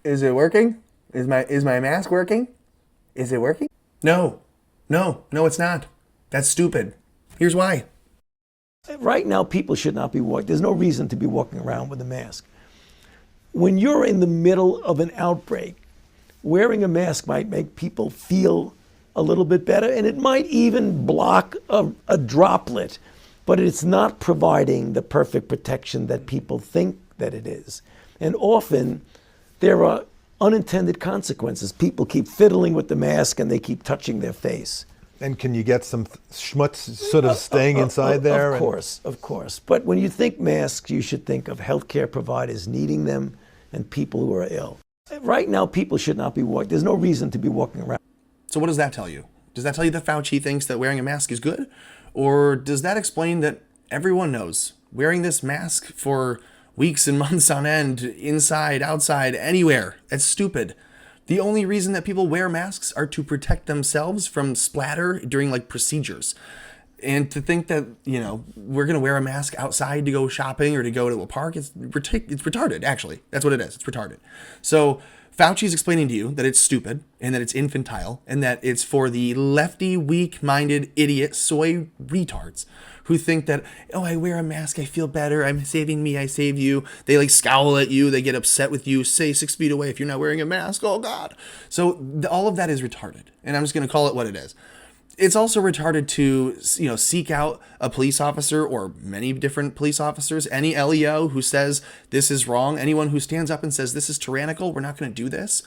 Is it working? Is my mask working? Is it working? No, it's not. That's stupid. Here's why. Right now, people should not be walking. There's no reason to be walking around with a mask. When you're in the middle of an outbreak, wearing a mask might make people feel a little bit better, and it might even block a droplet, but it's not providing the perfect protection that people think that it is. And often, there are unintended consequences. People keep fiddling with the mask and they keep touching their face. And can you get some schmutz sort of staying inside there? Of course. But when you think masks, you should think of healthcare providers needing them and people who are ill. Right now, people should not be walking. There's no reason to be walking around. So what does that tell you? Does that tell you that Fauci thinks that wearing a mask is good? Or does that explain that everyone knows wearing this mask for weeks and months on end, inside, outside, anywhere, that's stupid? The only reason that people wear masks are to protect themselves from splatter during like procedures. And to think that, we're going to wear a mask outside to go shopping or to go to a park, it's retarded, actually. That's what it is. It's retarded. So Fauci's explaining to you that it's stupid and that it's infantile and that it's for the lefty, weak-minded, idiot, soy retards who think that, oh, I wear a mask, I feel better, I'm saving me, I save you. They like scowl at you, they get upset with you, stay 6 feet away if you're not wearing a mask, oh God. So all of that is retarded, and I'm just gonna call it what it is. It's also retarded to, seek out a police officer or many different police officers, any LEO who says this is wrong, anyone who stands up and says this is tyrannical, we're not gonna do this,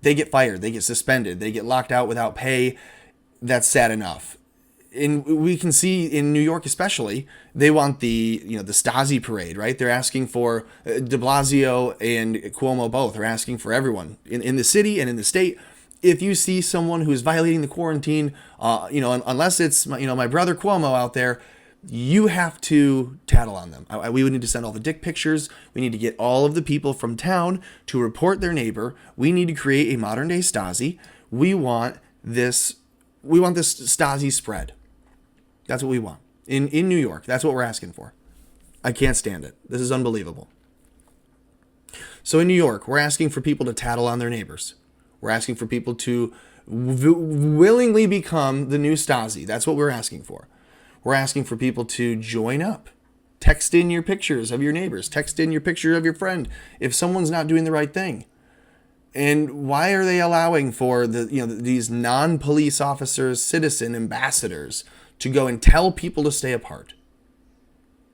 they get fired, they get suspended, they get locked out without pay. That's sad enough. And we can see in New York especially, they want the Stasi parade, right? They're asking for de Blasio and Cuomo both are asking for everyone in the city and in the state. If you see someone who's violating the quarantine, unless it's my brother Cuomo out there, you have to tattle on them. We would need to send all the dick pictures. We need to get all of the people from town to report their neighbor. We need to create a modern day Stasi. We want this Stasi spread. That's what we want. In New York, that's what we're asking for. I can't stand it. This is unbelievable. So in New York, we're asking for people to tattle on their neighbors. We're asking for people to willingly become the new Stasi. That's what we're asking for. We're asking for people to join up. Text in your pictures of your neighbors. Text in your picture of your friend if someone's not doing the right thing. And why are they allowing for these non-police officers, citizen ambassadors to go and tell people to stay apart?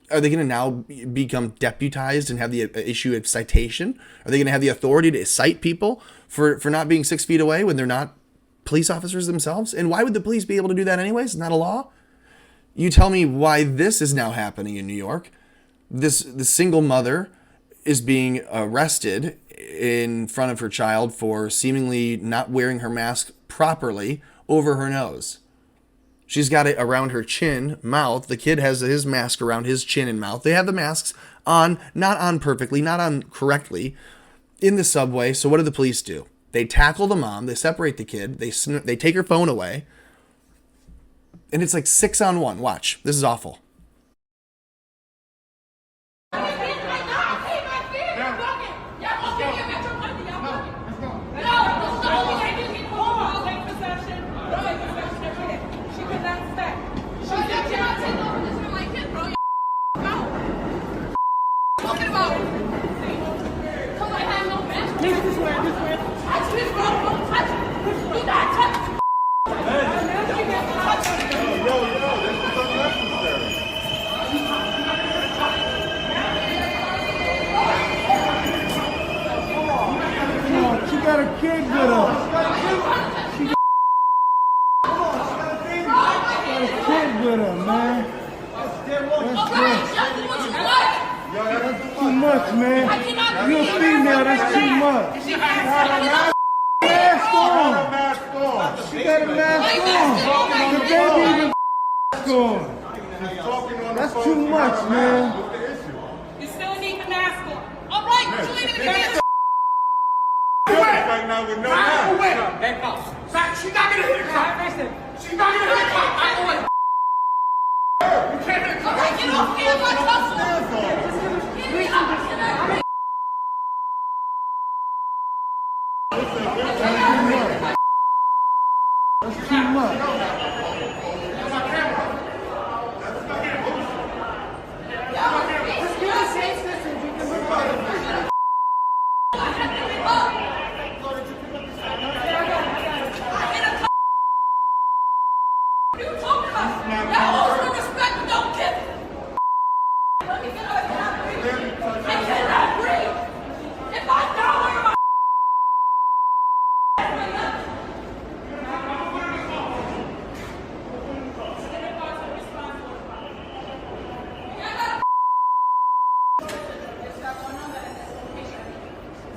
Are they going to now become deputized and have the issue of citation? Are they going to have the authority to cite people for not being 6 feet away when they're not police officers themselves? And why would the police be able to do that anyways? It's not a law. You tell me why this is now happening in New York. The single mother is being arrested in front of her child for seemingly not wearing her mask properly over her nose. She's got it around her chin, mouth. The kid has his mask around his chin and mouth. They have the masks on, not on perfectly, not on correctly, in the subway. So what do the police do? They tackle the mom. They separate the kid. They take her phone away. And it's like 6-on-1. Watch. This is awful. Got a kid with her. She got a kid with her, man. That's too much, man. You're a female, that's too much. She got a mask on. She got a mask on. The baby even on. That's too much, man. You still need the mask on. All right, you leave it again. Right now with no mask. She's not gonna hit a cop. She's not gonna hit a cop. I'm away. You can't hit a cop. Get off me. I'm not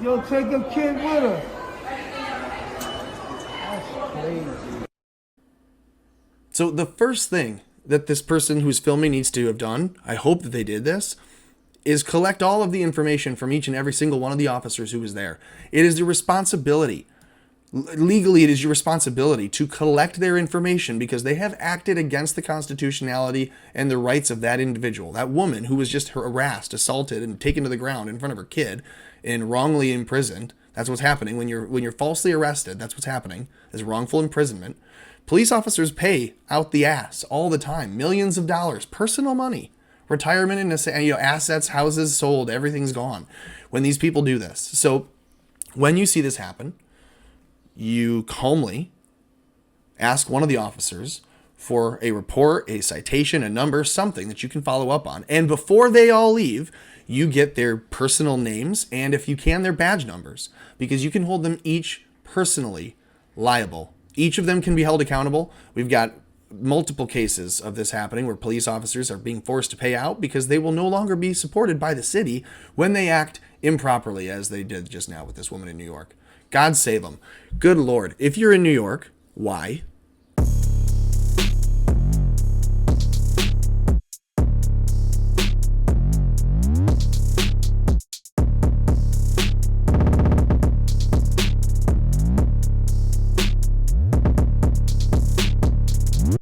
Yo, take your kid with her. That's crazy. So the first thing that this person who's filming needs to have done, I hope that they did this, is collect all of the information from each and every single one of the officers who was there. It is your responsibility. Legally, it is your responsibility to collect their information because they have acted against the constitutionality and the rights of that individual. That woman who was just harassed, assaulted, and taken to the ground in front of her kid and wrongly imprisoned. That's what's happening when you're falsely arrested. That's what's happening, is wrongful imprisonment. Police officers pay out the ass all the time, millions of dollars, personal money, retirement and assets, houses sold, everything's gone when these people do this. So when you see this happen, you calmly ask one of the officers for a report, a citation, a number, something that you can follow up on. And before they all leave, you get their personal names and, if you can, their badge numbers, because you can hold them each personally liable. Each of them can be held accountable. We've got multiple cases of this happening where police officers are being forced to pay out because they will no longer be supported by the city when they act improperly, as they did just now with this woman in New York. God save them. Good Lord. If you're in New York, why?